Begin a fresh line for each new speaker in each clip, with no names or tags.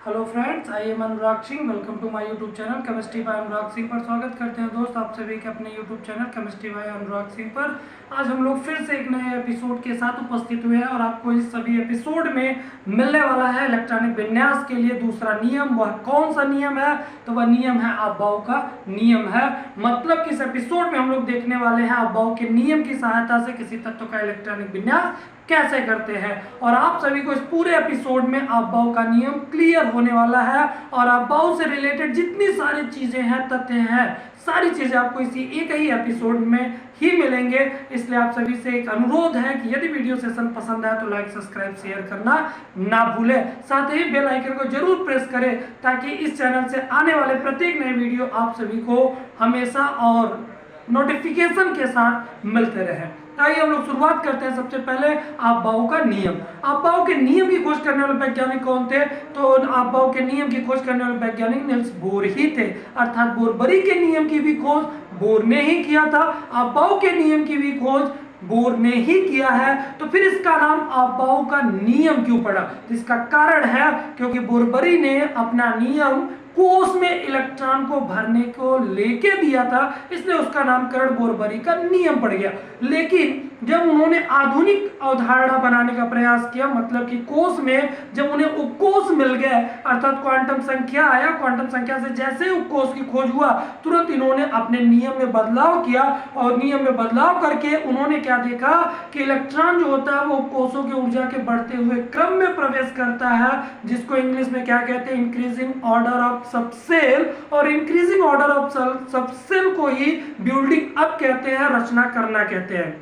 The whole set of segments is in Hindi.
Hello friends, I am Anurag Singh. Welcome to my YouTube channel chemistry by Anurag Singh पर स्वागत करते हैं दोस्त आप सभी के अपने YouTube channel chemistry by Anurag Singh पर। आज हम लोग फिर से एक नए एपिसोड के साथ उपस्थित हुए हैं और आपको इस सभी एपिसोड में मिलने वाला है इलेक्ट्रॉनिक विन्यास के लिए दूसरा नियम। वह कौन सा नियम है? तो वह नियम है अबाव का नियम है। मतलब कि इस एपिसोड में हम लोग देखने वाले हैं अबाव के नियम की सहायता से किसी तत्व का इलेक्ट्रॉनिक विन्यास कैसे करते हैं। और आप सभी को इस पूरे एपिसोड में अबाव का नियम क्लियर होने वाला है और अबाव से रिलेटेड जितनी सारी चीजें हैं, तथ्य हैं, सारी चीजें आपको इसी एक ही एपिसोड में ही मिलेंगे। इसलिए आप सभी से एक अनुरोध है कि यदि वीडियो सेशन पसंद आए तो लाइक, सब्सक्राइब, शेयर करना ना भूलें। साथ ही बेल आइकन को जरूर प्रेस करें ताकि इस चैनल से आने वाले प्रत्येक नए वीडियो आप सभी को हमेशा और नोटिफिकेशन के साथ मिलते रहे। आइए हम लोग शुरुआत करते हैं। सबसे पहले अबाव का नियम। अबाव के नियम की खोज करने वाले वैज्ञानिक कौन थे? तो अबाव के नियम की खोज करने वाले वैज्ञानिक निल्स बोर ही थे। अर्थात बोरबरी के नियम की भी खोज बोर ने ही किया था। अबाव के नियम की भी खोज बोर ने ही किया है। तो फिर इसका नाम अबाव का नियम क्यों पड़ा? तो इसका कारण है क्योंकि बोरबरी ने अपना नियम कोष में इलेक्ट्रॉन को भरने को लेके दिया था, इसलिए उसका नामकरण बोरबरी का नियम पड़ गया। लेकिन जब उन्होंने आधुनिक अवधारणा बनाने का प्रयास किया, मतलब कि कोष में जब उन्हें उपकोष मिल गए, अर्थात क्वांटम संख्या आया, क्वांटम संख्या से जैसे उपकोष की खोज हुआ तुरंत इन्होंने अपने नियम में बदलाव किया। और नियम में बदलाव करके उन्होंने क्या देखा कि इलेक्ट्रॉन जो होता है वो उपकोषों की ऊर्जा के बढ़ते हुए क्रम में प्रवेश करता है, जिसको इंग्लिश में क्या कहते हैं? Increasing order of subshell. और इंक्रीजिंग ऑर्डर ऑफ सबसेल को ही बिल्डिंग अप कहते हैं, रचना करना कहते हैं।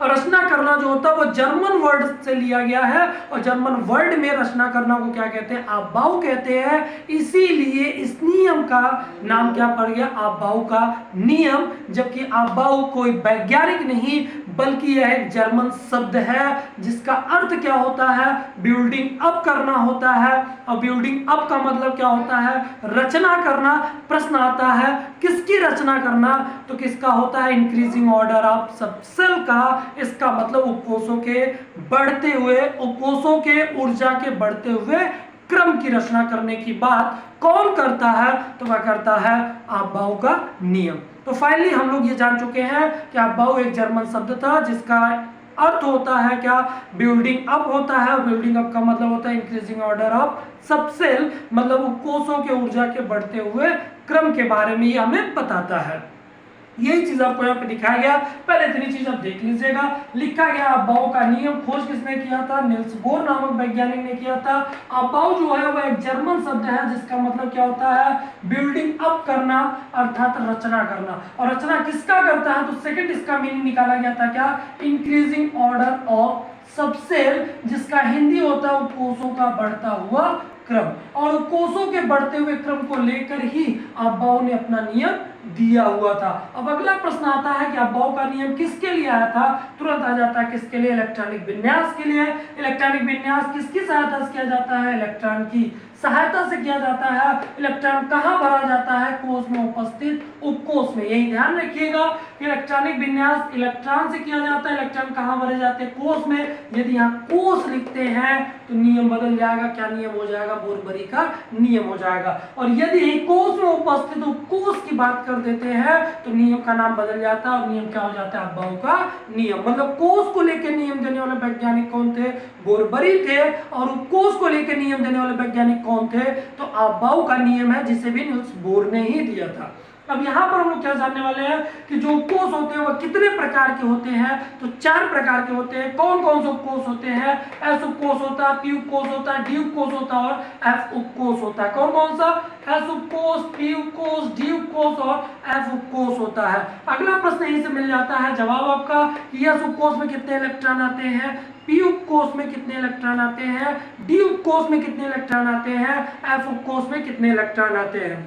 और रचना करना जो होता है वो जर्मन वर्ड से लिया गया है और जर्मन वर्ड में रचना करना को क्या कहते हैं? अबाव कहते हैं। इसीलिए इस नियम का नाम क्या पड़ गया? अबाव का नियम। जबकि अबाव कोई वैज्ञानिक नहीं बल्कि यह एक जर्मन शब्द है जिसका अर्थ क्या होता है? बिल्डिंग अप करना होता है। और बिल्डिंग अप का मतलब क्या होता है? रचना करना। प्रश्न आता है किसकी रचना करना? तो किसका होता है? इंक्रीजिंग ऑर्डर ऑफ सबसेल का। इसका मतलब उपकोषों के बढ़ते हुए, उपकोषों के ऊर्जा के बढ़ते हुए क्रम की रचना करने की बात कौन करता है? तो वह करता है अबाव का नियम। तो फाइनली हम लोग ये जान चुके हैं कि अबाव एक जर्मन शब्द था जिसका अर्थ होता है क्या? बिल्डिंग अप होता है। बिल्डिंग अप का मतलब होता है इंक्रीजिंग ऑर्डर ऑफ सबसेल, मतलब उपकोषों के ऊर्जा के बढ़ते हुए क्रम के बारे में ये हमें बताता है। यही चीज आपको यहाँ पे दिखाया गया। पहले इतनी चीज आप देख लीजिएगा। लिखा गया अबाव का नियम खोज किसने किया था? निल्स बोर नामक वैज्ञानिक ने किया था। अबाव जो है वह एक जर्मन शब्द है जिसका मतलब क्या होता है? बिल्डिंग अप करना, अर्थात रचना करना। और रचना किसका करता है? तो सेकंड इसका मीनिंग निकाला गया था क्या? इंक्रीजिंग ऑर्डर ऑफ सबसेल, जिसका हिंदी होता है उपकोषों का बढ़ता हुआ क्रम। और उपकोषों के बढ़ते हुए क्रम को लेकर ही अबाव ने अपना नियम दिया हुआ था। अब अगला प्रश्न आता है कि अबाव का नियम किसके लिए आया था? तुरंत आ जाता है किसके लिए? इलेक्ट्रॉनिक विन्यास के लिए। इलेक्ट्रॉनिक विन्यास किसकी सहायता से किया जाता है? इलेक्ट्रॉन की सहायता से किया जाता है। इलेक्ट्रॉन कहाँ भरा जाता है? कोष में उपस्थित उपकोष में। यही ध्यान रखिएगा कि इलेक्ट्रॉनिक विन्यास इलेक्ट्रॉन से किया जाता है। इलेक्ट्रॉन कहाँ भरे जाते हैं? कोष में। यदि यहाँ कोष लिखते हैं तो नियम बदल जाएगा। क्या नियम हो जाएगा? बोरबरी का नियम हो जाएगा। और यदि कोष में उपस्थित उपकोष की बात कर देते हैं तो नियम का नाम बदल जाता है और नियम क्या हो जाता है? अबाव का नियम। मतलब कोष को लेकर नियम देने वाले वैज्ञानिक कौन थे? बोरबरी थे। और उपकोष को लेकर नियम देने वाले वैज्ञानिक कौन थे? तो अबाव का नियम है जिसे भी निल्स बोर ने ही दिया था। अब यहाँ पर हम लोग क्या जानने वाले हैं कि जो उपकोष होते हैं वह कितने प्रकार के होते हैं? तो 4 प्रकार के होते हैं। कौन कौन से उपकोष होते हैं? एस उपकोष होता है, पी उपकोष होता है, डी उपकोष होता है और एफ उपकोष होता है। कौन कौन सा? एस उपकोष, पी उपकोष, डी उपकोष और एफ उपकोष होता है। अगला प्रश्न यहीं से मिल जाता है जवाब आपका कि एस उपकोष में कितने इलेक्ट्रॉन आते हैं, पी उपकोष में कितने इलेक्ट्रॉन आते हैं, डी उपकोष में कितने इलेक्ट्रॉन आते हैं, एफ उपकोष में कितने इलेक्ट्रॉन आते हैं।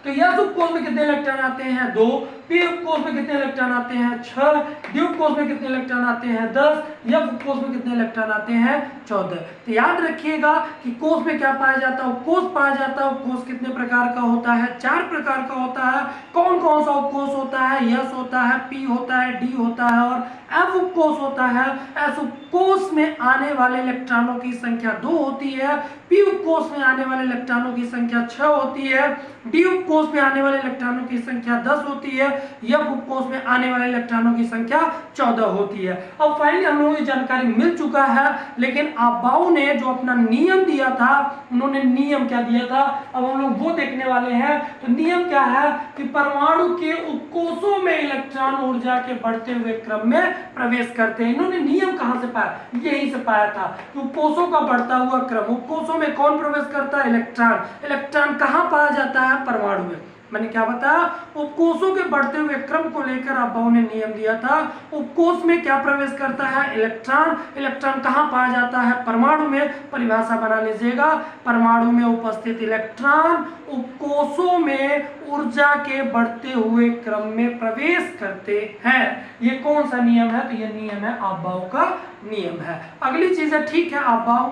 तो यस उपकोष में कितने इलेक्ट्रॉन आते हैं? 2। p उपकोष में कितने इलेक्ट्रॉन आते हैं 6, d उपकोष में कितने इलेक्ट्रॉन आते हैं 10, f उपकोष में कितने इलेक्ट्रॉन आते हैं 14। तो याद रखिएगा कि कोष में क्या पाया जाता है, उपकोष पाया जाता है। उपकोष कितने प्रकार का होता है, 4 प्रकार का होता है। कौन कौन सा उपकोष होता है, यस होता है, पी होता है, डी होता है और एफ उपकोष होता है। एस उपकोष में आने वाले इलेक्ट्रॉनों की संख्या 2 होती है, पी उपकोष में आने वाले इलेक्ट्रॉनों की संख्या 6 होती है, डी उपकोष में आने वाले इलेक्ट्रॉनों की संख्या 10 होती है, एफ उपकोष में आने वाले इलेक्ट्रॉनों की संख्या 14 होती है। अब फाइनली हम लोगों को जानकारी मिल चुका है, लेकिन अबाउ ने जो अपना नियम दिया था, उन्होंने नियम क्या दिया था, अब हम लोग वो देखने वाले हैं। तो नियम क्या है कि परमाणु के उपकोषों में इलेक्ट्रॉन ऊर्जा के बढ़ते हुए क्रम में प्रवेश करते हैं। इन्होंने नियम कहां से पाया, यहीं से पाया था कि उपकोषों का बढ़ता हुआ क्रम, उपकोषों में कौन प्रवेश करता है, इलेक्ट्रॉन। इलेक्ट्रॉन कहां पाया जाता है, परमाणु में। मैंने क्या बताया, उपकोषों के बढ़ते हुए क्रम को लेकर अबाउ ने नियम दिया था। उपकोष में क्या प्रवेश करता है, इलेक्ट्रॉन। इलेक्ट्रॉन कहां पाया जाता है, परमाणु में। परिभाषा बना लीजिएगा, परमाणु में उपस्थित इलेक्ट्रॉन उपकोषों में ऊर्जा के बढ़ते हुए क्रम में प्रवेश करते हैं। ये कौन सा नियम है, तो ये नियम है अबाउ का नियम है। अगली चीज है, ठीक है, अबाउ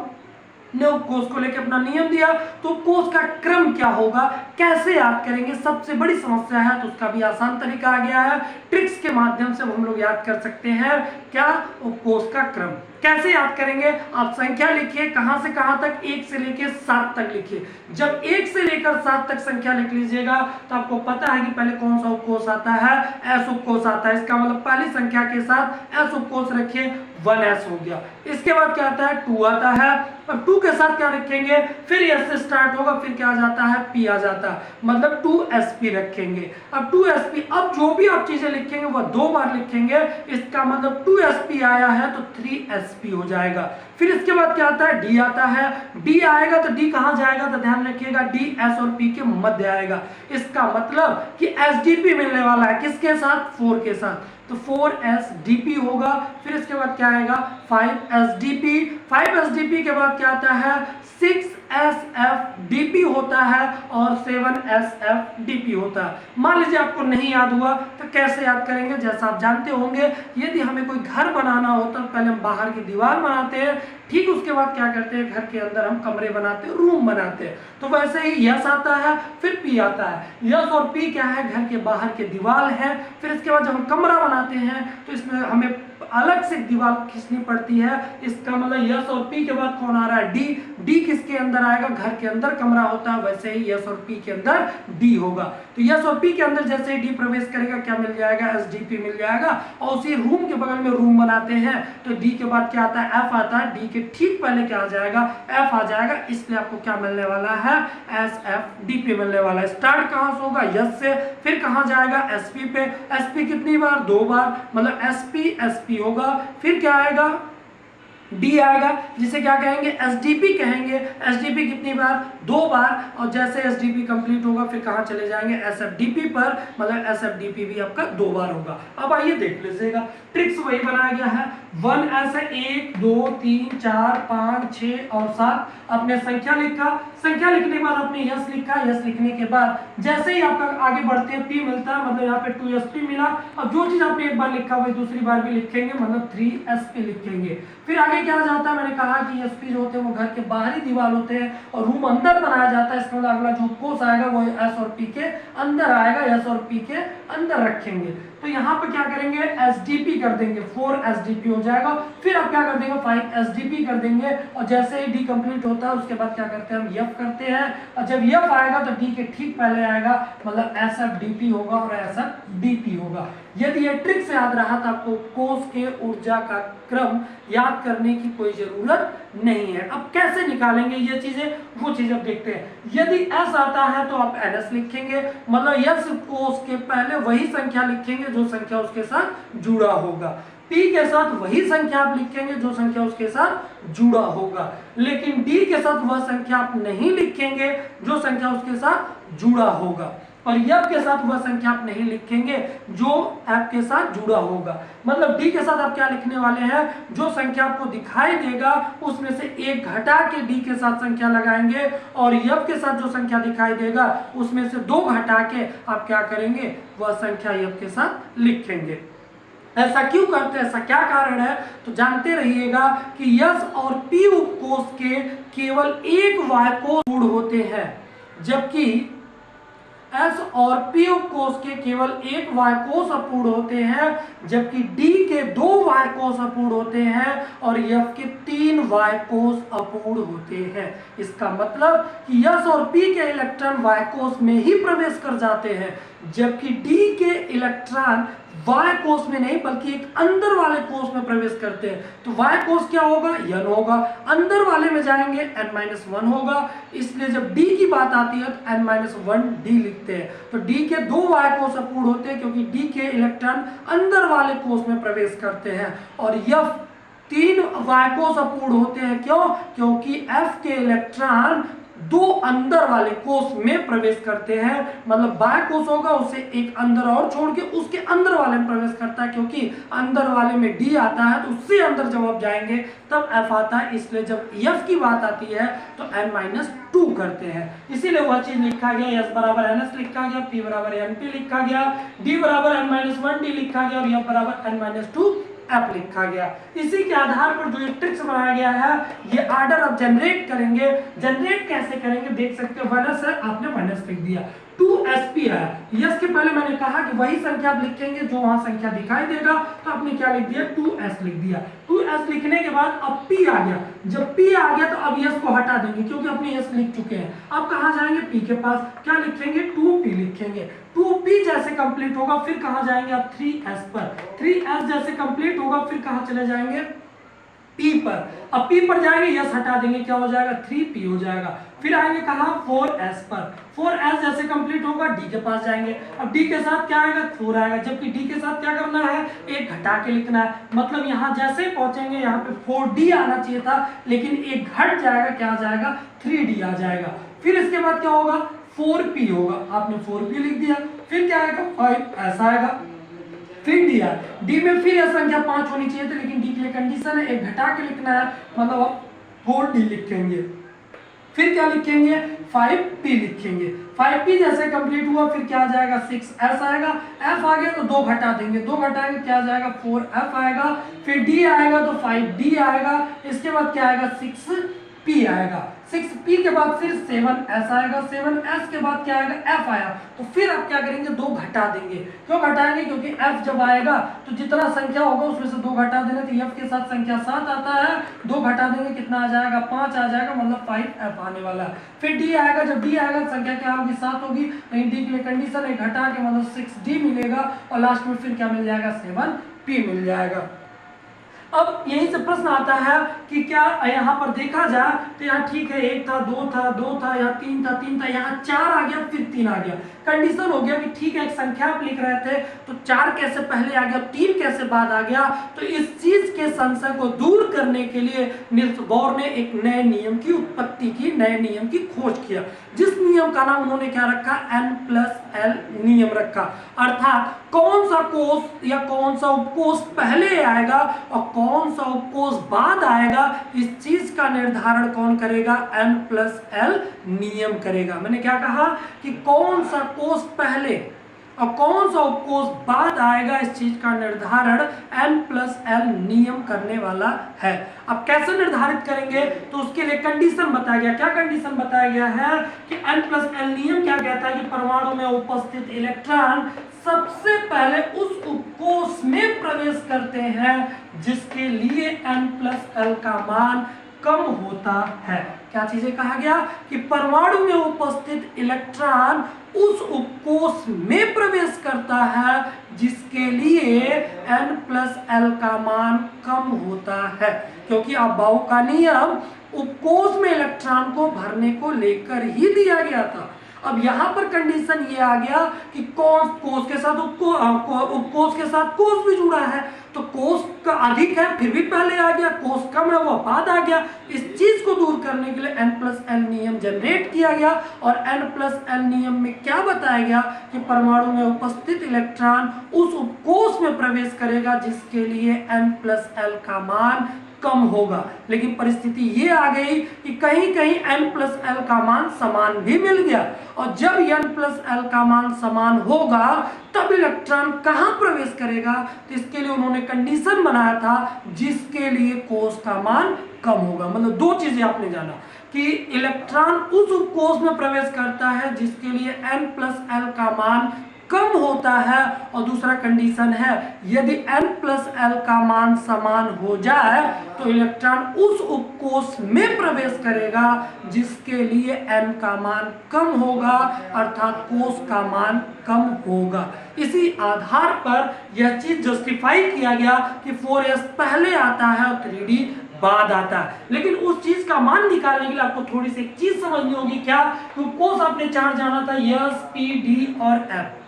ने उपकोष को लेकर अपना नियम दिया, तो उपकोष का क्रम क्या होगा, कैसे याद करेंगे, सबसे बड़ी समस्या है। तो उसका भी आसान तरीका आ गया है, ट्रिक्स के माध्यम से हम लोग याद कर सकते हैं। क्या, उपकोष का क्रम कैसे याद करेंगे, आप संख्या लिखिए, कहां से कहां तक, 1 से लेकर 7 तक लिखिए। जब 1 से लेकर 7 तक संख्या लिख लीजिएगा तो आपको पता है कि पहले कौन सा उपकोष आता है, एस उपकोष आता है। इसका मतलब पहली संख्या के साथ एस उपकोष रखिए, 1s हो गया। इसके बाद क्या आता है, 2 आता है। अब 2 के साथ क्या रखेंगे, फिर एस से स्टार्ट होगा, फिर क्या आ जाता है, पी आ जाता है, मतलब 2sp रखेंगे। अब 2sp, अब जो भी आप चीजें लिखेंगे वह 2 बार लिखेंगे। इसका मतलब 2sp आया है तो 3sp हो जाएगा। फिर इसके बाद क्या आता है, डी आता है। डी आएगा तो डी कहां जाएगा, तो ध्यान रखिएगा, डी एस और पी के मध्य आएगा। इसका मतलब कि एसडीपी मिलने वाला है, किसके साथ, 4 के साथ, तो 4sdp होगा। फिर इसके बाद क्या आएगा, 5sdp। 5sdp के बाद क्या आता है, 6sfdp होता है और 7sfdp होता है। मान लीजिए आपको नहीं याद हुआ तो कैसे याद करेंगे, जैसा आप जानते होंगे, यदि हमें कोई घर बनाना होता है पहले हम बाहर की दीवार बनाते हैं, ठीक उसके बाद क्या करते हैं, घर के अंदर हम कमरे बनाते हैं, रूम बनाते हैं। तो वैसे ही यस आता है, फिर पी आता है। यस और पी क्या है, घर के बाहर के दीवार है। फिर इसके बाद जब हम कमरा बनाते हैं तो इसमें हमें अलग से दीवार खींचनी पड़ती है। इसका मतलब यस और पी के बाद कौन आ रहा है, डी। डी किसके अंदर आएगा, घर के अंदर कमरा होता है, वैसे ही यस और पी के अंदर डी होगा। तो यस और पी के अंदर जैसे ही डी प्रवेश करेगा क्या मिल जाएगा, एसडीपी मिल जाएगा। और उसी रूम के बगल में रूम बनाते हैं तो डी के बाद क्या आता है, एफ आता है। डी के ठीक पहले क्या आ जाएगा, एफ आ जाएगा। इसलिए आपको क्या मिलने वाला है, एसएफडीपी मिलने वाला है। स्टार्ट कहां से होगा, यस से, फिर कहां जाएगा, एसपी पे। एसपी कितनी बार, 2 बार, मतलब एसपी एसपी होगा। फिर क्या आएगा, डी आएगा, जिसे क्या कहेंगे, एसडीपी कहेंगे। एसडीपी कितनी बार, 2 बार। और जैसे एसडीपी कंप्लीट होगा फिर कहां चले जाएंगे, एसएफडीपी पर, मतलब एसएफडीपी भी आपका 2 बार होगा। अब आइए देख लीजिएगा, ट्रिक्स वही बनाया गया है। 1s है, 1 2 3 4 5 6 और 7। आपने संख्या लिखा, संख्या लिखने के बाद आपने यस लिखा। यस लिखने के बाद जैसे ही आपका आगे बढ़ते हैं पी मिलता है, मतलब यहाँ पे 2sp मिला। अब जो चीज आपने एक बार लिखा वही दूसरी बार भी लिखेंगे, मतलब 3sp लिखेंगे। फिर आगे क्या जाता है, मैंने कहा कि एसपी जो होते हैं वो घर के बाहरी दीवार होते हैं और रूम अंदर बनाया जाता है। इसका मतलब अगला जो कोर्स आएगा वो एस और पी के अंदर आएगा, एस और पी के अंदर रखेंगे। तो यहाँ पे क्या करेंगे, एसडीपी कर देंगे, 4sdp हो जाएगा। फिर आप क्या कर देंगे, 5sdp कर देंगे। और जैसे ही डी कंप्लीट होता है उसके बाद क्या करते हैं, हम एफ करते हैं। और जब एफ आएगा तो डी के ठीक पहले आएगा, मतलब एसएफडीपी होगा और एसएफडीपी होगा। यदि ये ट्रिक से याद रहा तो आपको कोष के ऊर्जा का क्रम याद करने की कोई जरूरत नहीं है। अब कैसे निकालेंगे ये चीजें, वो चीज अब देखते हैं। यदि एस आता है तो आप एनएस लिखेंगे, मतलब यस कोष के पहले वही संख्या लिखेंगे जो संख्या उसके साथ जुड़ा होगा। पी के साथ वही संख्या आप लिखेंगे जो संख्या उसके साथ जुड़ा होगा। लेकिन डी के साथ वह संख्या आप नहीं लिखेंगे जो संख्या उसके साथ जुड़ा होगा। और F के साथ वह संख्या आप नहीं लिखेंगे जो F के साथ जुड़ा होगा। मतलब D के साथ आप क्या लिखने वाले हैं, जो संख्या आपको दिखाई देगा उसमें से एक घटा के D के साथ संख्या लगाएंगे, और F के साथ जो संख्या दिखाई देगा उसमें से 2 घटा के आप क्या करेंगे, वह संख्या F के साथ लिखेंगे। ऐसा क्यों करते हैं, ऐसा क्या कारण है, तो जानते रहिएगा कि S और P उपकोष के केवल एक y कोष पूर्ण होते हैं, जबकि S और P उपकोष के केवल एक y कोष अपूर्ण होते हैं, जबकि D के 2 y कोष अपूर्ण होते हैं और F के 3 y कोष अपूर्ण होते हैं। इसका मतलब कि S और P के इलेक्ट्रॉन y कोष में ही प्रवेश कर जाते हैं, जबकि D के इलेक्ट्रॉन y कोष में नहीं बल्कि एक अंदर वाले कोष में प्रवेश करते हैं। तो y कोष क्या होगा, n होगा, अंदर वाले में जाएंगे n-1 होगा। इसलिए जब D की बात आती है तो n-1 D लिखते हैं। तो D के 2 y कोष अपूर्ण होते हैं क्योंकि D के इलेक्ट्रॉन अंदर वाले कोष में प्रवेश करते हैं, और F 3 y कोष अपूर्ण होते हैं। क्यों, क्योंकि F के इलेक्ट्रॉन 2 अंदर वाले कोष में प्रवेश करते हैं। मतलब बाह्य कोष होगा उसे एक अंदर और छोड़ के उसके अंदर वाले में प्रवेश करता है, क्योंकि अंदर वाले में D आता है तो उससे अंदर जब आप जाएंगे तब F आता है। इसलिए जब F की बात आती है तो n-2 करते हैं। इसीलिए वह चीज लिखा गया, S बराबर ns लिखा गया, P बराबर np लिखा गया, D बराबर n-1 D लिखा गया और F बराबर n-2 F लिखा गया। इसी के आधार पर जो ये ट्रिक्स बनाया गया है, ये ऑर्डर आप जनरेट करेंगे। जनरेट कैसे करेंगे देख सकते हो, 1s है, आपने 1s लिख दिया, 2sp है, यस के पहले मैंने कहा कि वही संख्या आप लिखेंगे जो वहां संख्या दिखाई देगा, तो आपने क्या लिख दिया, 2s लिख दिया। 2s लिखने के बाद अब p आ गया, जब p आ गया तो अब s को हटा देंगे क्योंकि अपने s लिख चुके हैं। अब कहां जाएंगे, p के पास, क्या लिखेंगे, 2p लिखेंगे। 2p जैसे कंप्लीट होगा फिर कहां जाएंगे आप 3s पर, 3s जैसे कंप्लीट होगा फिर कहां चले जाएंगे, P पर। अब P पर जाएंगे, यस हटा देंगे, क्या हो जाएगा, 3P हो जाएगा। फिर आएंगे कहां, 4s पर, 4s जैसे कंप्लीट होगा D के पास जाएंगे। अब D के साथ क्या आएगा, 4 आएगा, जबकि D के साथ क्या करना है, एक घटा के लिखना है। मतलब यहां जैसे पहुंचेंगे यहाँ पे 4D आना चाहिए था, लेकिन एक घट जाएगा, क्या आ जाएगा, 3D आ जाएगा। फिर इसके बाद क्या होगा, 4P होगा, आपने 4P लिख दिया। फिर क्या आएगा, 5 ऐसा आएगा। फिर D है, D में फिर यह संख्या 5 होनी चाहिए थी, लेकिन D के लिए कंडीशन है एक घटा के लिखना है, मतलब आप 4D लिखेंगे। फिर क्या लिखेंगे, 5P लिखेंगे। 5P जैसे कंप्लीट हुआ फिर क्या आ जाएगा, 6s आएगा। F आ गया तो 2 घटा देंगे, 2 घटाएंगे क्या आ जाएगा, 4F आएगा। फिर D आएगा तो 5D आएगा। इसके बाद क्या आएगा, 6P आएगा। 6P के बाद फिर 7s आएगा, 7s के बाद क्या आएगा, F आया। तो फिर आप क्या करेंगे, 2 घटा देंगे। क्यों घटाएंगे, क्योंकि F जब आएगा तो जितना संख्या होगा उसमें से 2 घटा देंगे, तो F के साथ संख्या 7 आता है, 2 घटा देंगे कितना आ जाएगा, 5 आ जाएगा, मतलब 5F आने वाला है। फिर D आएगा, जब D आएगा संख्या क्या होगी, 7 होगी, लेकिन D के लिए कंडीशन है घटा के, मतलब 6D मिलेगा, और लास्ट में फिर क्या मिल जाएगा, 7P मिल जाएगा। अब यही से प्रश्न आता है कि क्या यहाँ पर देखा जाए तो यहाँ ठीक है, 1 था, 2 था, 2 था, यहाँ 3 था, 3 था, यहाँ 4 आ गया, फिर 3 आ गया। कंडीशन हो गया कि ठीक है, एक संख्या आप लिख रहे थे तो 4 कैसे पहले आ गया, 3 कैसे बाद आ गया। तो इस चीज के संशय को दूर करने के लिए नील्स बोर ने एक नए नियम की उत्पत्ति की, नए नियम की खोज किया, जिस नियम का नाम उन्होंने क्या रखा, n+l नियम रखा। अर्थात कौन सा कोष या कौन सा उपकोष पहले आएगा और कौन सा उपकोष बाद आएगा, इस चीज का निर्धारण कौन करेगा, n+l नियम करेगा। मैंने क्या कहा कि कौन सा कोष पहले और कौन सा उपकोष बाद आएगा, इस चीज का निर्धारण n+l नियम करने वाला है। अब कैसे निर्धारित करेंगे, तो उसके लिए कंडीशन बताया गया। क्या कंडीशन बताया गया है कि n+l नियम क्या कहता है कि परमाणु में उपस्थित इलेक्ट्रॉन सबसे पहले उस उपकोष में प्रवेश करते हैं जिसके लिए n+l का मान कम होता है। क्या चीजें कहा गया कि परमाणु में उपस्थित इलेक्ट्रॉन उस उपकोष में प्रवेश करता है जिसके लिए n+l का मान कम होता है, क्योंकि अबाउ का नियम उपकोष में इलेक्ट्रॉन को भरने को लेकर ही दिया गया था। अब यहां पर कंडीशन ये आ गया कि कोष के साथ उपकोष के साथ कोष भी जुड़ा है, तो कोस का अधिक है फिर भी पहले आ गया, कोस कम है वो बाद आ गया। इस चीज को दूर करने के लिए n+l नियम जनरेट किया गया और n+l नियम में क्या बताया गया कि परमाणु में उपस्थित इलेक्ट्रॉन उस उपकोष में प्रवेश करेगा जिसके लिए n+l का मान कम होगा। लेकिन परिस्थिति ये आ गई कि कहीं कहीं n+l का मान समान भी मिल गया, और जब n+l का मान समान होगा तब इलेक्ट्रॉन कहां प्रवेश करेगा, तो इसके लिए उन्होंने कंडीशन बनाया था जिसके लिए कोस का मान कम होगा। मतलब दो चीजें आपने जाना कि इलेक्ट्रॉन उस उपकोष में प्रवेश करता है जिसके लिए n+l का मान कम होता है, और दूसरा कंडीशन है यदि n+l का मान समान हो जाए तो इलेक्ट्रॉन उस उपकोष में प्रवेश करेगा जिसके लिए n का मान कम होगा, अर्थात कोस का मान कम होगा। इसी आधार पर यह चीज जस्टिफाई किया गया कि 4s पहले आता है और 3d बाद आता है। लेकिन उस चीज का मान निकालने के लिए आपको थोड़ी सी एक चीज समझनी होगी, क्या? उपकोष आपने चार जाना था, s, p, d और f।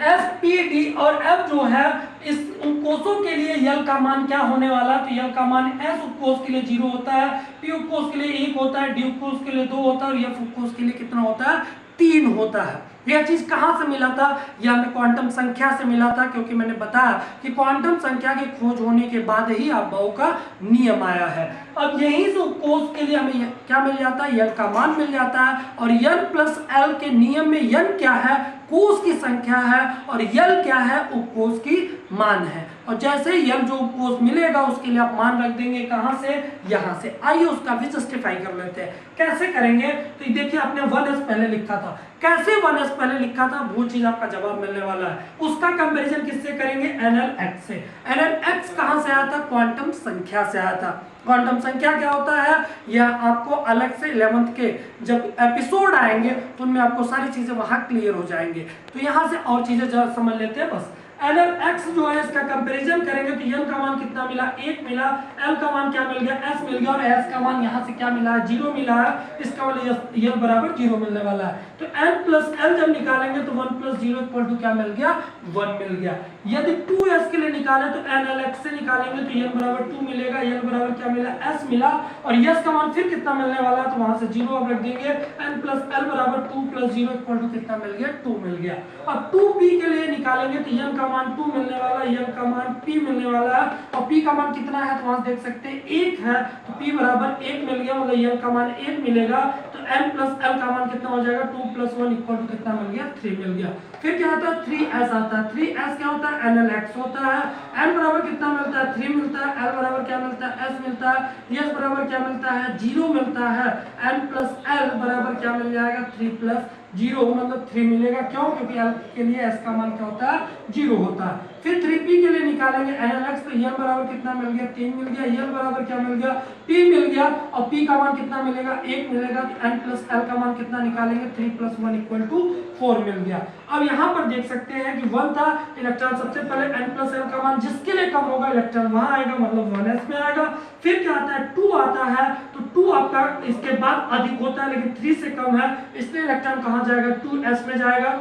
S, P, D और F जो है इस उपकोषों के लिए यल का मान क्या होने वाला है, तो यल का मान S उपकोष के लिए 0 होता है, P उपकोष के लिए 1 होता है, D उपकोष के लिए 2 होता है और F उपकोष के लिए कितना होता है, 3 होता है। यह चीज कहां से मिला था? यह हमें क्वांटम संख्या से मिला था, क्योंकि मैंने बताया कि क्वांटम संख्या की खोज होने के बाद ही अफबाउ का नियम आया है। अब यहीं से उपकोष के लिए हमें क्या मिल जाता है, यल का मान मिल जाता है, और n+l के नियम में n क्या है, कोष की संख्या है, और यल क्या है, उपकोष की मान है। और जैसे यल जो उपकोष मिलेगा उसके लिए आप मान रख देंगे कहां से, यहां से। आइए उसका भी जस्टिफाई कर लेते हैं। कैसे करेंगे? तो देखिए आपने 1s पहले लिखा था, कैसे 1s पहले लिखा था वो चीज आपका जवाब मिलने वाला है। उसका कंपैरिजन किससे करेंगे? nlx से। nlx कहां से आया था? क्वांटम संख्या से आया था। क्वांटम संख्या क्या होता है, यह आपको अलग से 11th के जब एपिसोड आएंगे तो उनमें आपको सारी चीजें वहां क्लियर हो जाएंगे। तो यहां से और चीजें जरा समझ लेते हैं बस। nlx जो है इसका कंपैरिजन करेंगे तो n का मान कितना मिला, 1 मिला, l का मान क्या मिल गया, s मिल गया, और s का मान यहाँ से क्या मिला है, 0 मिला है। इसका मतलब l बराबर 0 मिलने वाला है। तो n+l जब निकालेंगे तो 1+0 इक्वल टू क्या मिल गया, 1 मिल गया। यदि 2s के लिए निकाले तो nlx से निकालेंगे तो n बराबर 2 मिलेगा, l बराबर क्या मिला, s मिला, और s का मान फिर कितना मिलने वाला है, तो वहां से 0 अब रख देंगे। n+l बराबर 2+0 इक्वल टू कितना मिल गया, 2 मिल गया। अब 2p के लिए निकालेंगे तो n का मान 2 मिलने वाला, l का मान p मिलने वाला है, और p का मान कितना है तो वहां देख सकते हैं 1 है, तो p बराबर 1 मिल गया, मतलब l का मान 1 मिलेगा। तो n+l का मान कितना हो जाएगा, 2+1 इक्वल टू कितना मिल गया, 3 मिल गया। फिर क्या आता है, 3s आता है। 3s क्या होता है, nlx होता है। n बराबर कितना मिलता है, 3 मिलता है, l बराबर क्या मिलता है, s मिलता है, s बराबर क्या मिलता है, 0 मिलता है। n+l बराबर क्या मिल जाएगा, 3+0 मतलब 3 मिलेगा। क्यों? क्योंकि l के लिए s का मान क्या होता है, 0 होता है। फिर 3p के लिए निकालेंगे nlx, तो n बराबर कितना मिल गया, 3 मिल गया, l बराबर क्या मिल गया, p मिल गया, और p का मान कितना मिलेगा, 1 मिलेगा। तो n+l का मान कितना निकालेंगे, 3+1 इक्वल टू 4 मिल गया। अब यहाँ पर देख सकते हैं कि 1 था, इलेक्ट्रॉन सबसे पहले n+l का मान जिसके लिए कम होगा इलेक्ट्रॉन वहां आएगा, मतलब 1s में आएगा। फिर क्या आता है, 2 आता है, तो 2 आपका इसके बाद अधिक होता है लेकिन 3 से कम है, इसलिए इलेक्ट्रॉन कहां जाएगा, 2s में जाएगा।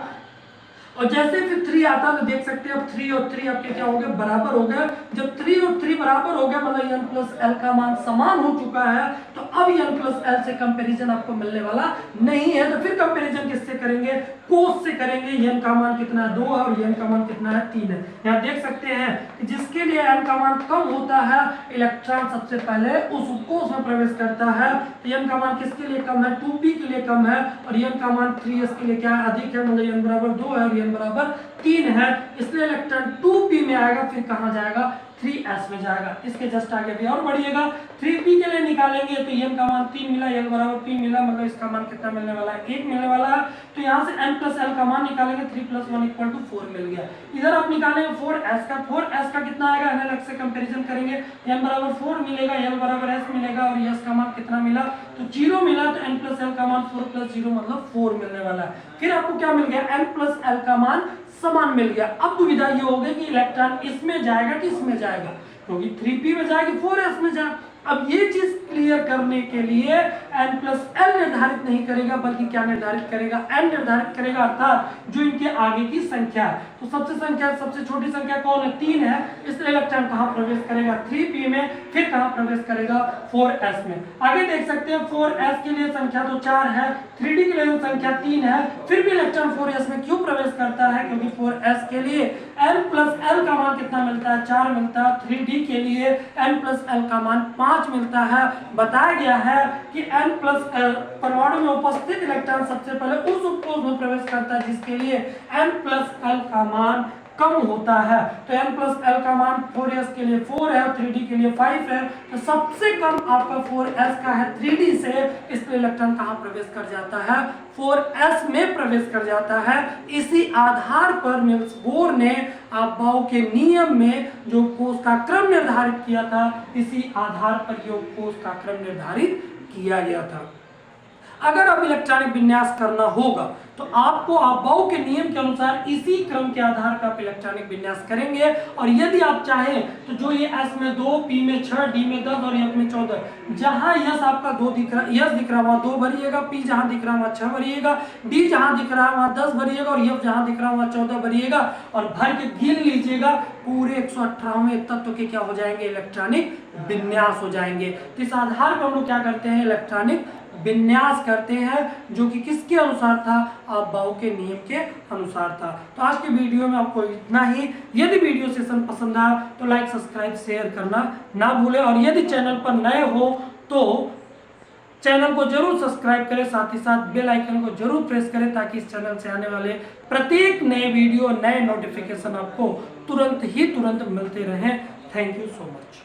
और जैसे फिर 3 आता है तो देख सकते हैं अब 3 और 3 आपके क्या हो गए, बराबर हो गए। जब 3 और 3 बराबर हो गया मतलब n+l का मान समान हो चुका है, तो अब n+l से कंपैरिजन आपको मिलने वाला नहीं है। तो फिर कंपैरिजन किससे करेंगे, कोस से करेंगे। n का मान कितना है, 2 है, और n का मान कितना है, 3 है। यहाँ देख सकते हैं कि जिसके लिए n का मान कम होता है इलेक्ट्रॉन सबसे पहले उस उपकोष में प्रवेश करता है। तो n का मान किसके लिए कम है, 2p के लिए कम है, और n का मान 3s के लिए क्या है, अधिक है, मतलब n बराबर 2 है और n बराबर 3 है, इसलिए इलेक्ट्रॉन 2p में आएगा, फिर कहां जाएगा, 3s में जाएगा। इसके जस्ट आगे भी और बढ़िएगा, 3p के लिए निकालेंगे तो n का मान 3 मिला, l बराबर 3 मिला, मतलब इसका मान कितना मिलने वाला है, 1 मिलने वाला है। तो यहाँ से n+l का मान निकालेंगे, 3+1 इक्वल टू 4 मिल गया। इधर आप निकालेंगे 4s का कितना आएगा, nlx से कंपैरिजन करेंगे, n बराबर 4 मिलेगा, l बराबर s मिलेगा, और s का मान कितना मिला, तो 0 मिला। तो n+l का मान 4+0 मतलब 4 मिलने वाला है। फिर आपको क्या मिल गया, n+l का मान समान मिल गया। अब दुविधा ये हो गई कि इलेक्ट्रॉन इसमें जाएगा कि इसमें जाएगा, क्योंकि 3p में जाएगी 4s में जाए। अब ये चीज क्लियर करने के लिए n+l निर्धारित नहीं करेगा, बल्कि क्या निर्धारित करेगा, n निर्धारित करेगा, अर्थात जो इनके आगे की संख्या है। तो सबसे छोटी संख्या कौन है, 3 है, इसलिए इलेक्ट्रॉन कहां प्रवेश करेगा, 3p में, फिर कहां प्रवेश करेगा, 4s में। आगे देख सकते हैं 4s के लिए संख्या तो 4 है, 3d के लिए संख्या 3 है, फिर भी इलेक्ट्रॉन 4s में क्यों प्रवेश करता है, क्योंकि 4s के लिए n+l का मान कितना मिलता है, 4 मिलता है। 3d के लिए n+l का मान 5 मिलता है। बताया गया है कि n+l परमाणु में उपस्थित इलेक्ट्रॉन सबसे पहले उस उपकोष में प्रवेश करता है जिसके लिए n+l का मान कम होता है। तो n+l का मान 4s के लिए 4 है, 3d के लिए 5 है, तो सबसे कम आपका 4s का है 3d से, इसलिए इलेक्ट्रॉन कहां प्रवेश कर जाता है, 4s में प्रवेश कर जाता है। इसी आधार पर निल्स बोर ने अफबाओ के नियम में जो कोष का क्रम निर्धारित किया था, इसी आधार पर ये कोष का क्रम निर्धारित किया गया था। अगर अब इलेक्ट्रॉनिक विन्यास करना होगा तो आपको अफबाओ के नियम के अनुसार इसी क्रम के आधार पर आप इलेक्ट्रॉनिक विन्यास करेंगे। और यदि आप चाहें तो जो ये s में 2, p में 6, d में 10 और f में 14, जहां यस आपका 2 दिख रहा, यस दिख रहा वहां 2 भरिएगा, p जहां दिख रहा वहां 6 भरिएगा, d जहां दिख रहा वहां 10 भरिएगा और f जहां दिख रहा वहां 14 भरिएगा और भर के गिन लीजिएगा। पूरे 118वें तत्व के क्या हो जाएंगे, इलेक्ट्रॉनिक विन्यास हो जाएंगे। तो इस आधार पर हम लोग क्या करते हैं, इलेक्ट्रॉनिक विन्यास करते हैं, जो कि किसके अनुसार था, अफबाओ के नियम के अनुसार था। तो आज के वीडियो में आपको इतना ही। यदि वीडियो सेशन पसंद आया तो लाइक, सब्सक्राइब, शेयर करना ना भूलें और यदि चैनल पर नए हो तो चैनल को जरूर सब्सक्राइब करें, साथ ही साथ बेल आइकन को जरूर प्रेस करें ताकि इस चैनल से आने वाले प्रत्येक नए वीडियो, नए नोटिफिकेशन आपको तुरंत मिलते रहें। Thank you so much.